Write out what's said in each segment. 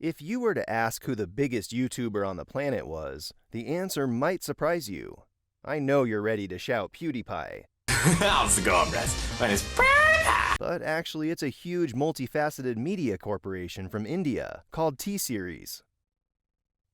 If you were to ask who the biggest YouTuber on the planet was, the answer might surprise you. I know you're ready to shout Pewdiepie. How's it going, guys? My name's Pewdiepie. But actually, it's a huge multifaceted media corporation from India called T-Series.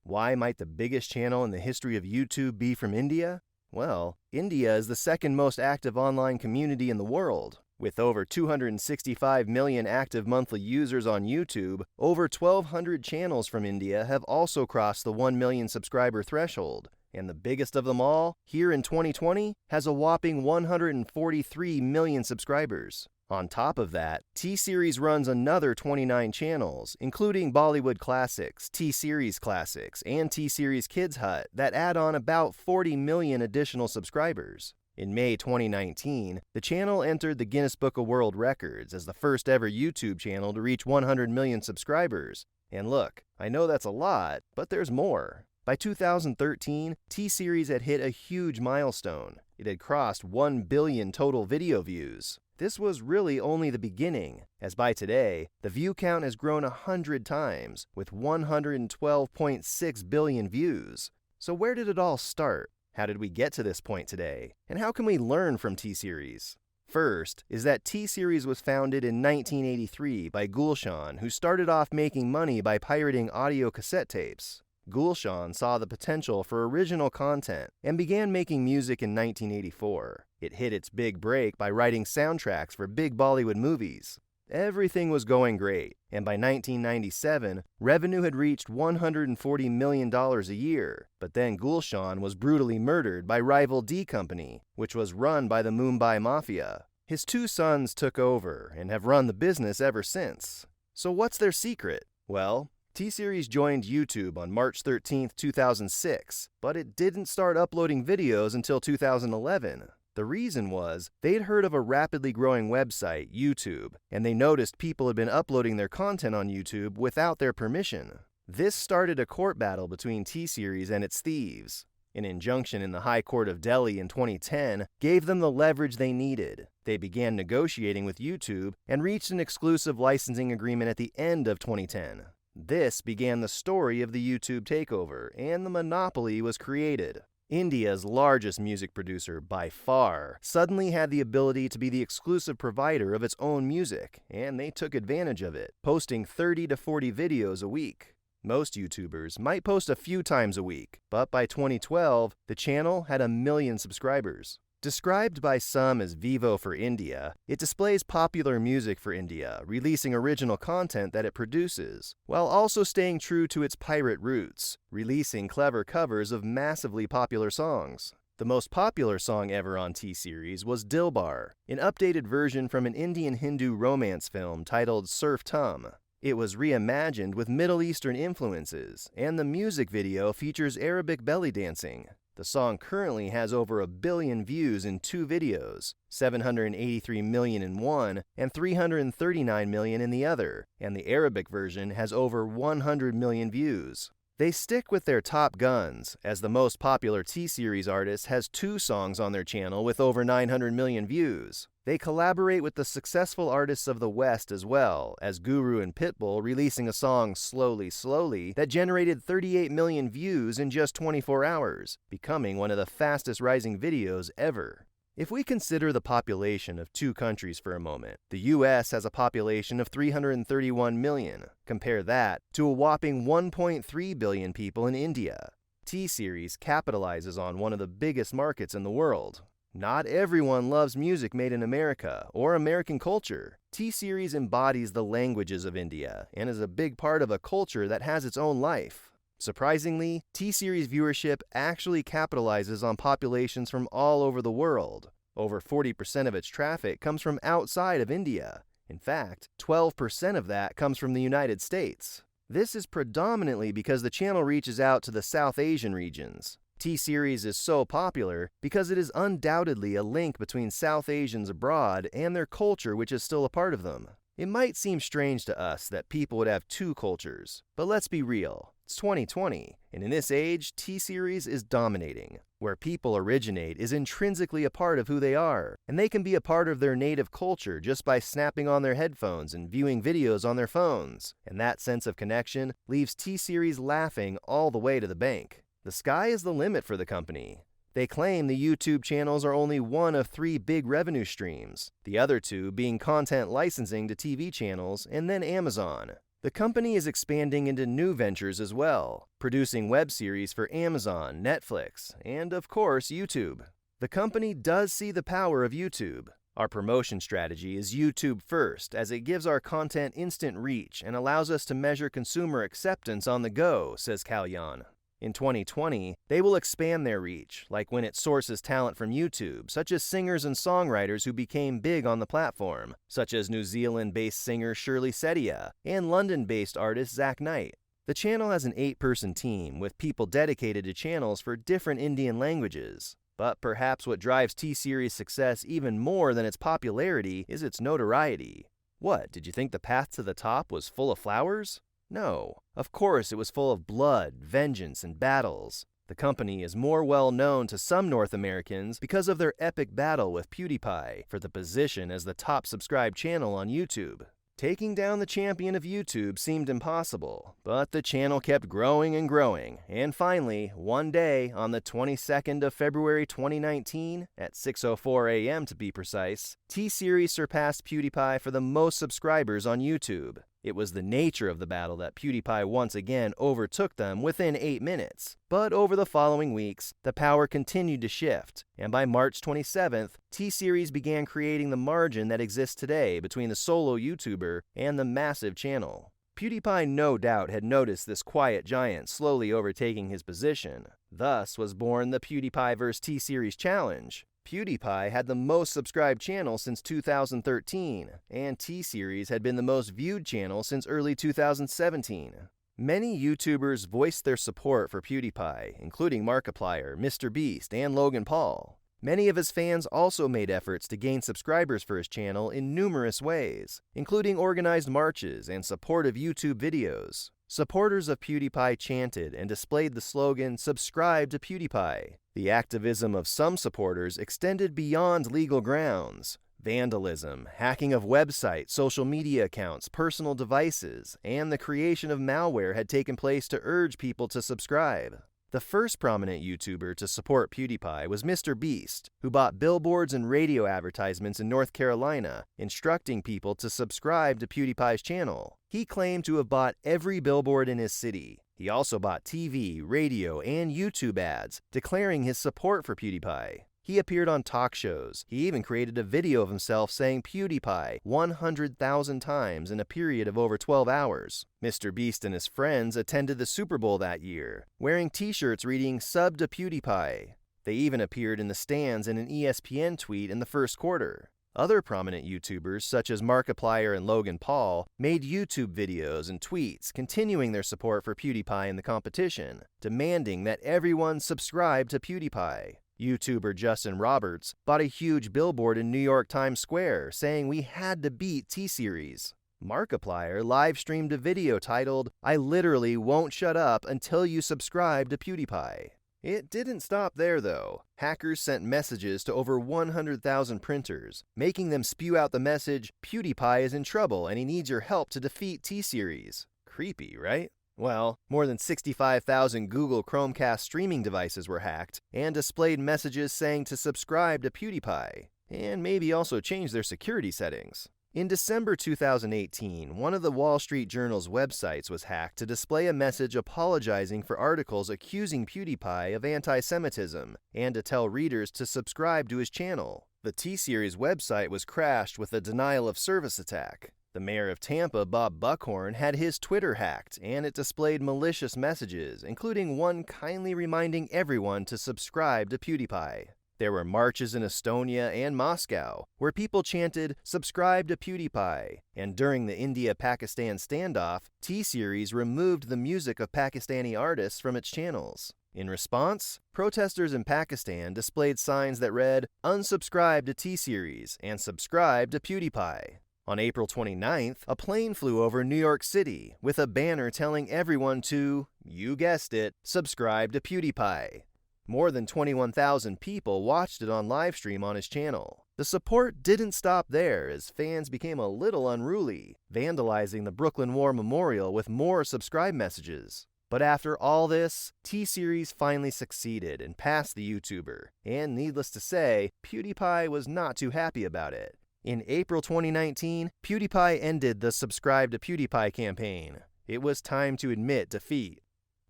Why might the biggest channel in the history of YouTube be from India? Well, India is the second most active online community in the world. With over 265 million active monthly users on YouTube, over 1,200 channels from India have also crossed the 1 million subscriber threshold. And the biggest of them all, here in 2020, has a whopping 143 million subscribers. On top of that, T-Series runs another 29 channels, including Bollywood Classics, T-Series Classics, and T-Series Kids Hut that add on about 40 million additional subscribers. In May 2019, the channel entered the Guinness Book of World Records as the first ever YouTube channel to reach 100 million subscribers. And look, I know that's a lot, but there's more. By 2013, T-Series had hit a huge milestone. It had crossed 1 billion total video views. This was really only the beginning, as by today, the view count has grown 100 times, with 112.6 billion views. So where did it all start? How did we get to this point today? And how can we learn from T-Series? First is that T-Series was founded in 1983 by Gulshan, who started off making money by pirating audio cassette tapes. Gulshan saw the potential for original content and began making music in 1984. It hit its big break by writing soundtracks for big Bollywood movies. Everything was going great, and by 1997, revenue had reached $140 million a year. But then Gulshan was brutally murdered by rival D Company, which was run by the Mumbai Mafia. His two sons took over and have run the business ever since. So what's their secret? Well, T-Series joined YouTube on March 13, 2006, but it didn't start uploading videos until 2011. The reason was, they'd heard of a rapidly growing website, YouTube, and they noticed people had been uploading their content on YouTube without their permission. This started a court battle between T-Series and its thieves. An injunction in the High Court of Delhi in 2010 gave them the leverage they needed. They began negotiating with YouTube and reached an exclusive licensing agreement at the end of 2010. This began the story of the YouTube takeover, and the monopoly was created. India's largest music producer by far suddenly had the ability to be the exclusive provider of its own music, and they took advantage of it, posting 30 to 40 videos a week. Most YouTubers might post a few times a week, but by 2012, the channel had 1 million subscribers. Described by some as Vivo for India, it displays popular music for India, releasing original content that it produces, while also staying true to its pirate roots, releasing clever covers of massively popular songs. The most popular song ever on T-Series was Dilbar, an updated version from an Indian Hindu romance film titled Surf Tum. It was reimagined with Middle Eastern influences, and the music video features Arabic belly dancing. The song currently has over 1 billion views in 2 videos, 783 million in one and 339 million in the other, and the Arabic version has over 100 million views. They stick with their top guns, as the most popular T-Series artist has 2 songs on their channel with over 900 million views. They collaborate with the successful artists of the West as well, as Guru and Pitbull releasing a song Slowly Slowly that generated 38 million views in just 24 hours, becoming one of the fastest rising videos ever. If we consider the population of 2 countries for a moment, the US has a population of 331 million. Compare that to a whopping 1.3 billion people in India. T-Series capitalizes on one of the biggest markets in the world. Not everyone loves music made in America or American culture. T-Series embodies the languages of India and is a big part of a culture that has its own life. Surprisingly, T-Series viewership actually capitalizes on populations from all over the world. Over 40% of its traffic comes from outside of India. In fact, 12% of that comes from the United States. This is predominantly because the channel reaches out to the South Asian regions. T-Series is so popular because it is undoubtedly a link between South Asians abroad and their culture, which is still a part of them. It might seem strange to us that people would have two cultures, but let's be real. It's 2020, and in this age, T-Series is dominating. Where people originate is intrinsically a part of who they are, and they can be a part of their native culture just by snapping on their headphones and viewing videos on their phones. And that sense of connection leaves T-Series laughing all the way to the bank. The sky is the limit for the company. They claim the YouTube channels are only one of 3 big revenue streams, the other 2 being content licensing to TV channels and then Amazon. The company is expanding into new ventures as well, producing web series for Amazon, Netflix, and of course YouTube. The company does see the power of YouTube. Our promotion strategy is YouTube first, as it gives our content instant reach and allows us to measure consumer acceptance on the go, says Kalyan. In 2020, they will expand their reach, like when it sources talent from YouTube, such as singers and songwriters who became big on the platform, such as New Zealand-based singer Shirley Setia and London-based artist Zach Knight. The channel has an 8-person team with people dedicated to channels for different Indian languages. But perhaps what drives T-Series' success even more than its popularity is its notoriety. What, did you think the path to the top was full of flowers? No, of course it was full of blood, vengeance, and battles. The company is more well known to some North Americans because of their epic battle with Pewdiepie for the position as the top subscribed channel on YouTube. Taking down the champion of YouTube seemed impossible, but the channel kept growing and growing, and finally, one day, on the 22nd of February 2019, at 6:04 a.m. to be precise, T-Series surpassed Pewdiepie for the most subscribers on YouTube. It was the nature of the battle that Pewdiepie once again overtook them within 8 minutes. But over the following weeks, the power continued to shift, and by March 27th, T-Series began creating the margin that exists today between the solo YouTuber and the massive channel. Pewdiepie no doubt had noticed this quiet giant slowly overtaking his position. Thus was born the Pewdiepie vs. T-Series challenge. Pewdiepie had the most subscribed channel since 2013, and T-Series had been the most viewed channel since early 2017. Many YouTubers voiced their support for Pewdiepie, including Markiplier, MrBeast, and Logan Paul. Many of his fans also made efforts to gain subscribers for his channel in numerous ways, including organized marches and supportive YouTube videos. Supporters of Pewdiepie chanted and displayed the slogan, "Subscribe to Pewdiepie." The activism of some supporters extended beyond legal grounds. Vandalism, hacking of websites, social media accounts, personal devices, and the creation of malware had taken place to urge people to subscribe. The first prominent YouTuber to support Pewdiepie was MrBeast, who bought billboards and radio advertisements in North Carolina, instructing people to subscribe to Pewdiepie's channel. He claimed to have bought every billboard in his city. He also bought TV, radio, and YouTube ads, declaring his support for Pewdiepie. He appeared on talk shows. He even created a video of himself saying Pewdiepie 100,000 times in a period of over 12 hours. MrBeast and his friends attended the Super Bowl that year, wearing t-shirts reading "Sub to Pewdiepie." They even appeared in the stands in an ESPN tweet in the first quarter. Other prominent YouTubers, such as Markiplier and Logan Paul, made YouTube videos and tweets continuing their support for Pewdiepie in the competition, demanding that everyone subscribe to Pewdiepie. YouTuber Justin Roberts bought a huge billboard in New York Times Square saying we had to beat T-Series. Markiplier live-streamed a video titled, "I literally won't shut up until you subscribe to Pewdiepie." It didn't stop there, though. Hackers sent messages to over 100,000 printers, making them spew out the message, "Pewdiepie is in trouble and he needs your help to defeat T-Series." Creepy, right? Well, more than 65,000 Google Chromecast streaming devices were hacked and displayed messages saying to subscribe to Pewdiepie, and maybe also change their security settings. In December 2018, one of the Wall Street Journal's websites was hacked to display a message apologizing for articles accusing Pewdiepie of anti-Semitism and to tell readers to subscribe to his channel. The T-Series website was crashed with a denial of service attack. The mayor of Tampa, Bob Buckhorn, had his Twitter hacked, and it displayed malicious messages, including one kindly reminding everyone to subscribe to Pewdiepie. There were marches in Estonia and Moscow, where people chanted, "Subscribe to Pewdiepie," and during the India-Pakistan standoff, T-Series removed the music of Pakistani artists from its channels. In response, protesters in Pakistan displayed signs that read, "Unsubscribe to T-Series" and "Subscribe to Pewdiepie." On April 29th, a plane flew over New York City with a banner telling everyone to, you guessed it, subscribe to Pewdiepie. More than 21,000 people watched it on livestream on his channel. The support didn't stop there as fans became a little unruly, vandalizing the Brooklyn War Memorial with more subscribe messages. But after all this, T-Series finally succeeded and passed the YouTuber, and needless to say, PewDiePie was not too happy about it. In April 2019, PewDiePie ended the Subscribe to PewDiePie campaign. It was time to admit defeat.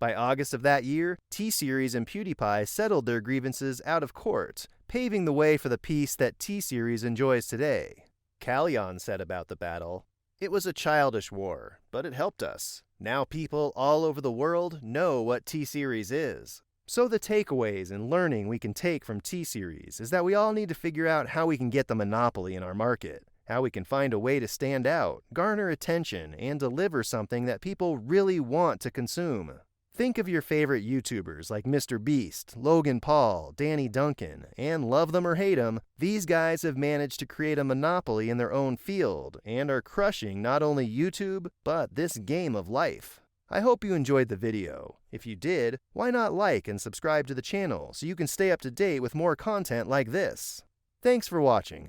By August of that year, T-Series and PewDiePie settled their grievances out of court, paving the way for the peace that T-Series enjoys today. Kalyan said about the battle, "It was a childish war, but it helped us. Now people all over the world know what T-Series is." So the takeaways and learning we can take from T-Series is that we all need to figure out how we can get the monopoly in our market, how we can find a way to stand out, garner attention, and deliver something that people really want to consume. Think of your favorite YouTubers like Mr. Beast, Logan Paul, Danny Duncan, and love them or hate them, these guys have managed to create a monopoly in their own field and are crushing not only YouTube, but this game of life. I hope you enjoyed the video. If you did, why not like and subscribe to the channel so you can stay up to date with more content like this? Thanks for watching.